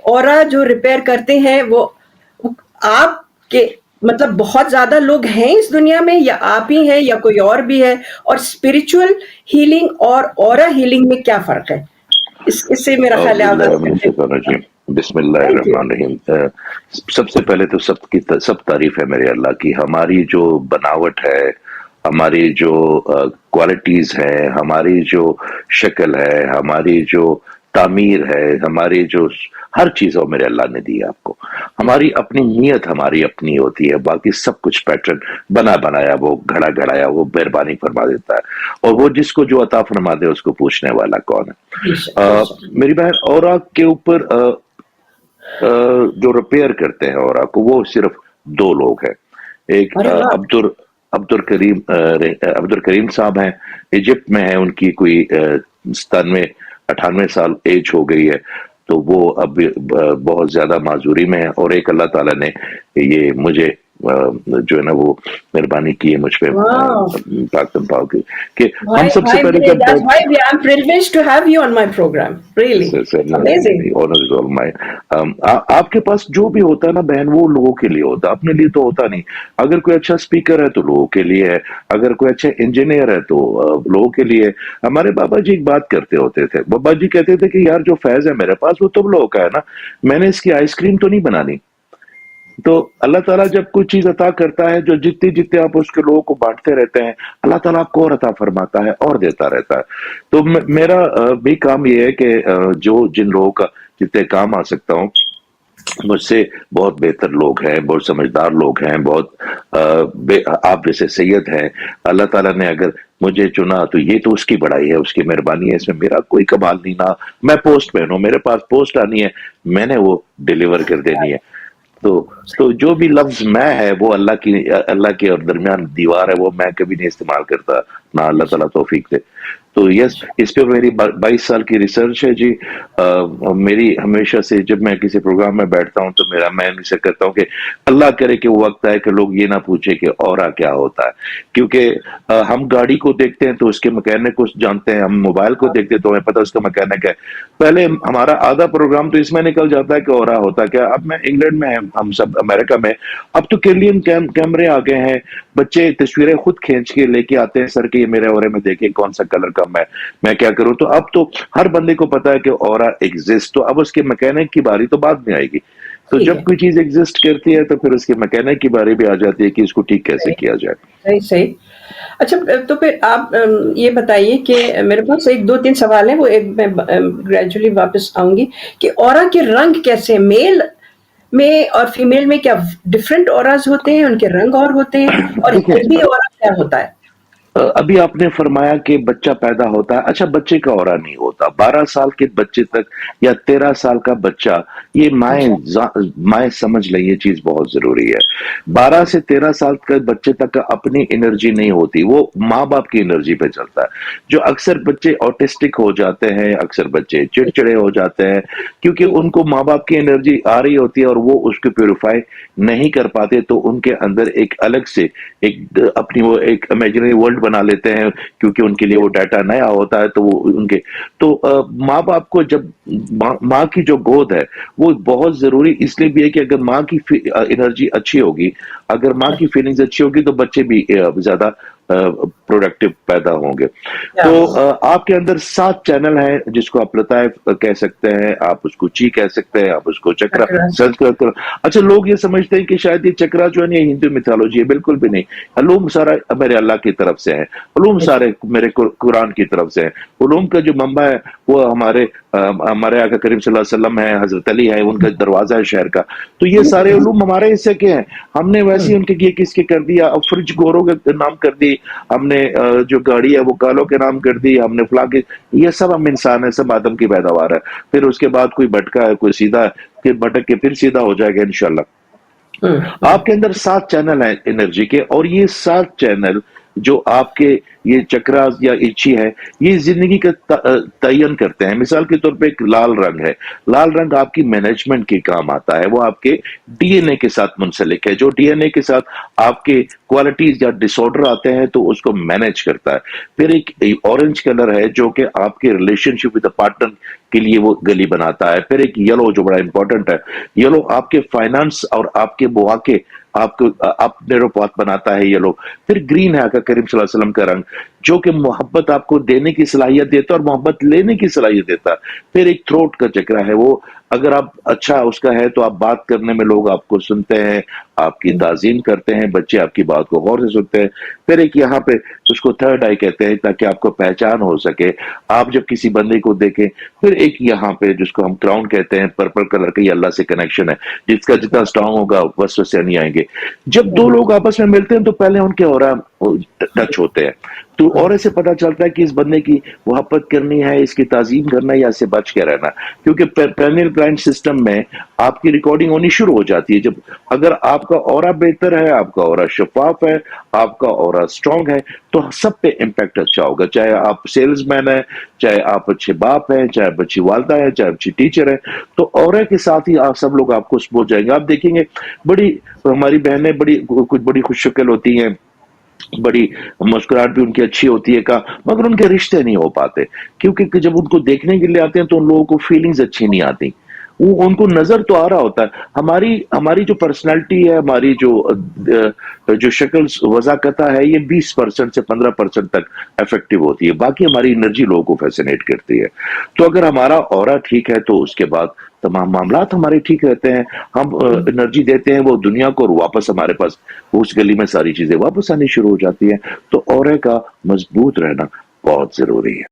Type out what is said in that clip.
اورا جو ریپیئر کرتے ہیں وہ آپ کے مطلب بہت زیادہ لوگ ہیں اس دنیا میں، یا آپ ہی ہیں یا کوئی اور بھی ہے؟ اور اسپرچل ہیلنگ اور اورا ہیلنگ میں کیا فرق ہے؟ اس سے میرا اعوذ خیال ہے باللہ آغاز من کرتے ہیں. الشیطان الرجیم، بسم اللہ تھینک یو. الرحمن الرحیم۔ سب سے پہلے تو سب تعریف ہے میرے اللہ کی، ہماری جو بناوٹ ہے، ہماری جو کوالٹیز ہے، ہماری جو شکل ہے، ہماری جو تعمیر ہے، ہماری جو ہر چیز وہ میرے اللہ نے دی ہے آپ کو۔ ہماری اپنی نیت ہماری اپنی ہوتی ہے، باقی سب کچھ پیٹرن بنا بنایا، وہ گھڑا گھڑایا وہ مہربانی فرما دیتا ہے، اور وہ جس کو جو عطا فرما دے اس کو پوچھنے والا کون ہے؟ بے شک بے شک. میری بہن، اورا کے اوپر جو ریپیئر کرتے ہیں اورا کو، وہ صرف دو لوگ ہیں۔ ایک ارے واہ. عبد الکریم صاحب ہیں، ایجپٹ میں ہیں، ان کی کوئی 97-98 سال ایج ہو گئی ہے، تو وہ اب بہت زیادہ معذوری میں ہے۔ اور ایک اللہ تعالیٰ نے یہ مجھے جو ہے نا وہ مہربانی کی ہے مجھ پہ، Wow. پاکستان پاک کی، کہ ہم Why, سب سے why پہلے we, جب that's why I'm privileged to have you on my program. Really. It's amazing. آپ کے پاس جو بھی ہوتا ہے نا بہن، وہ لوگوں کے لیے ہوتا ہے، اپنے لیے تو ہوتا نہیں۔ اگر کوئی اچھا اسپیکر ہے تو لوگوں کے لیے ہے، اگر کوئی اچھا انجینئر ہے تو لوگوں کے لیے ہے۔ ہمارے بابا جی ایک بات کرتے ہوتے تھے، بابا جی کہتے تھے کہ یار جو فیض ہے میرے پاس وہ تم لوگوں کا ہے نا، میں نے اس کی آئس کریم تو نہیں بنانی۔ تو اللہ تعالیٰ جب کوئی چیز عطا کرتا ہے، جو جتنے آپ اس کے لوگوں کو بانٹتے رہتے ہیں، اللہ تعالیٰ آپ کو اور عطا فرماتا ہے اور دیتا رہتا ہے۔ تو میرا بھی کام یہ ہے کہ جن لوگوں کا جتنے کام آ سکتا ہوں، مجھ سے بہت بہتر لوگ ہیں، بہت سمجھدار لوگ ہیں، بہت آپ جیسے سید ہیں۔ اللہ تعالیٰ نے اگر مجھے چنا تو یہ تو اس کی بڑائی ہے، اس کی مہربانی ہے، اس میں میرا کوئی کمال نہیں۔ نہ میں پوسٹ مین ہوں، میرے پاس پوسٹ آنی ہے، میں نے وہ ڈیلیور کر دینی ہے۔ تو جو بھی لفظ میں ہے وہ اللہ کے اور درمیان دیوار ہے، وہ میں کبھی نہیں استعمال کرتا، نہ اللہ تعالیٰ توفیق دے۔ تو یس، اس پہ میری 22 سال کی ریسرچ ہے جی۔ میری ہمیشہ سے جب میں کسی پروگرام میں بیٹھتا ہوں تو میں سے کرتا ہوں کہ اللہ کرے کہ وہ وقت آئے کہ لوگ یہ نہ پوچھے کہ اورا کیا ہوتا ہے، کیونکہ ہم گاڑی کو دیکھتے ہیں تو اس کے مکینک کو جانتے ہیں، ہم موبائل کو دیکھتے ہیں تو ہمیں پتہ اس کا مکینک ہے۔ پہلے ہمارا آدھا پروگرام تو اس میں نکل جاتا ہے کہ اورا ہوتا کیا۔ اب میں انگلینڈ میں ہم سب امریکہ میں، اب تو کیلین کیمرے آ گئے ہیں، بچے تصویریں خود کھینچ کے لے کے آتے ہیں سر کے، یہ میرے اورے میں دیکھیں کون سا کلر کا میں کیا کروں۔ تو اب تو ہر بندے کو پتا ہے کہ اورا ایگزسٹ، تو اب اس کے مکینک کی باری تو بعد میں آئے گی۔ تو ٹھیک جب ہے. کوئی چیز ایگزسٹ کرتی ہے تو پھر اس کے مکینک کی باری بھی آ جاتی ہے کہ اس کو ٹھیک کیسے کیا جائے۔ صحیح صحیح. اچھا تو پھر آپ یہ بتائیے کہ میرے پاس ایک دو تین سوال ہیں، وہ ایک میں گریجولی واپس آؤں گی کہ اورا کے رنگ کیسے ہیں؟ میل میں اور فیمیل میں کیا ڈفرینٹ اوراز ہوتے ہیں، ان کے رنگ اور ہوتے ہیں، اور دیکھیں، ہیلدی اورا کیا ہوتا ہے؟ ابھی آپ نے فرمایا کہ بچہ پیدا ہوتا ہے، اچھا بچے کا اورا نہیں ہوتا۔ 12 سال کے بچے تک یا 13 سال کا بچہ، یہ مائیں سمجھ لیں، یہ چیز بہت ضروری ہے۔ 12 سے 13 سال کے بچے تک اپنی انرجی نہیں ہوتی، وہ ماں باپ کی انرجی پہ چلتا ہے۔ جو اکثر بچے آٹسٹک ہو جاتے ہیں، اکثر بچے چڑچڑے ہو جاتے ہیں، کیونکہ ان کو ماں باپ کی انرجی آ رہی ہوتی ہے اور وہ اس کو پیوریفائی نہیں کر پاتے، تو ان کے اندر ایک الگ سے اپنی وہ ایک امیجنری ورلڈ بنا لیتے ہیں، کیونکہ ان کے لیے وہ ڈیٹا نیا ہوتا ہے۔ تو وہ ان کے تو ماں باپ کو جب ماں کی جو گود ہے وہ بہت ضروری اس لیے بھی ہے کہ اگر ماں کی انرجی اچھی ہوگی، اگر ماں کی فیلنگز اچھی ہوگی تو بچے بھی زیادہ پروڈکٹیو پیدا ہوں گے۔ تو آپ کے اندر 7 چینل ہیں، جس کو آپ لطائف کہہ سکتے ہیں، آپ اس کو چی کہہ سکتے ہیں، آپ اس کو چکرا سنسکرت۔ اچھا، لوگ یہ سمجھتے ہیں کہ شاید یہ چکرا جو ہے یہ ہندو میتھالوجی ہے، بالکل بھی نہیں۔ علوم سارا میرے اللہ کی طرف سے ہے، علوم سارے میرے قرآن کی طرف سے ہیں۔ علوم کا جو منبع ہے وہ ہمارے آقا کریم صلی اللہ علیہ وسلم ہے، حضرت علی ہے، ان کا دروازہ ہے شہر کا۔ تو یہ سارے علوم ہمارے حصے کے ہیں، ہم نے ویسے ہی ان کے یہ کس کے کر دیا۔ اب فرج گوروں کے نام کر دی ہم نے، جو گاڑی ہے وہ کالوں کے نام کر دی ہم نے، فلاں کے۔ یہ سب ہم انسان ہیں، سب آدم کی پیداوار ہے۔ پھر اس کے بعد کوئی بھٹکا ہے، کوئی سیدھا ہے، پھر بھٹک کے پھر سیدھا ہو جائے گا انشاءاللہ۔ آپ کے اندر 7 چینل ہیں انرجی کے، اور یہ 7 چینل جو آپ کے یہ چکراز یا اچھی ہے یہ زندگی کا تعین کرتے ہیں. مثال کے طور پہ ایک لال رنگ ہے. لال رنگ آپ کی مینجمنٹ کے کام آتا ہے. وہ آپ کے ڈی این اے کے ساتھ منسلک ہے. جو ڈی این اے کے ساتھ آپ کے کوالٹیز یا ڈس آرڈر آتے ہیں تو اس کو مینج کرتا ہے. پھر ایک اورنج کلر ہے جو کہ آپ کے ریلیشن شپ ود پارٹنر کے لیے وہ گلی بناتا ہے. پھر ایک یلو جو بڑا امپورٹنٹ ہے. یلو آپ کے فائنانس اور آپ کے مواقع آپ کو اپنے روپات بناتا ہے یلو. پھر گرین ہے آقا کریم صلی اللہ علیہ وسلم کا رنگ جو کہ محبت آپ کو دینے کی صلاحیت دیتا ہے اور محبت لینے کی صلاحیت دیتا ہے. پھر ایک تھروٹ کا چکرا ہے. وہ اگر آپ اچھا اس کا ہے تو آپ بات کرنے میں لوگ آپ کو سنتے ہیں, آپ کی تعظیم کرتے ہیں, بچے آپ کی بات کو غور سے سنتے ہیں. پھر ایک یہاں پہ اس کو تھرڈ آئی کہتے ہیں تاکہ آپ کو پہچان ہو سکے آپ جب کسی بندے کو دیکھیں. پھر ایک یہاں پہ جس کو ہم کراؤن کہتے ہیں پرپل کلر کا, یہ اللہ سے کنیکشن ہے جس کا جتنا اسٹرانگ ہوگا وسوسے نہیں آئیں گے. جب دو لوگ آپس میں ملتے ہیں تو پہلے ان کے اورا ٹچ ہوتے ہیں تو اورے سے پتہ چلتا ہے کہ اس بندے کی محبت کرنی ہے, اس کی تعظیم کرنا ہے یا اس سے بچ کے رہنا. کیونکہ پینل گلینڈ سسٹم میں آپ کی ریکارڈنگ ہونی شروع ہو جاتی ہے جب اگر آپ کا اورا بہتر ہے, آپ کا اورا شفاف ہے, آپ کا اورا اسٹرانگ ہے تو سب پہ امپیکٹ اچھا ہوگا. چاہے آپ سیلز مین ہیں, چاہے آپ اچھے باپ ہیں, چاہے آپ اچھی والدہ ہیں, چاہے اچھی ٹیچر ہیں, تو اورے کے ساتھ ہی آپ سب لوگ آپ کو سپورٹ جائیں گے. آپ دیکھیں گے بڑی ہماری بہنیں کچھ بڑی خوش شکل ہوتی ہیں, بڑی مسکراہٹ بھی ان کی اچھی ہوتی ہے کا, مگر ان کے رشتے نہیں ہو پاتے کیونکہ جب ان کو دیکھنے کے لیے آتے ہیں تو ان لوگوں کو فیلنگز اچھی نہیں آتی. وہ ان کو نظر تو آ رہا ہوتا ہے. ہماری جو پرسنالٹی ہے, ہماری جو شکل وضاقتہ ہے, یہ 20% سے 15% تک افیکٹو ہوتی ہے. باقی ہماری انرجی لوگوں کو فیسینیٹ کرتی ہے. تو اگر ہمارا اورا ٹھیک ہے تو اس کے بعد تمام معاملات ہمارے ٹھیک رہتے ہیں. ہم انرجی دیتے ہیں وہ دنیا کو اور واپس ہمارے پاس اس گلی میں ساری چیزیں واپس آنی شروع ہو جاتی ہیں. تو اورے کا مضبوط رہنا بہت ضروری ہے.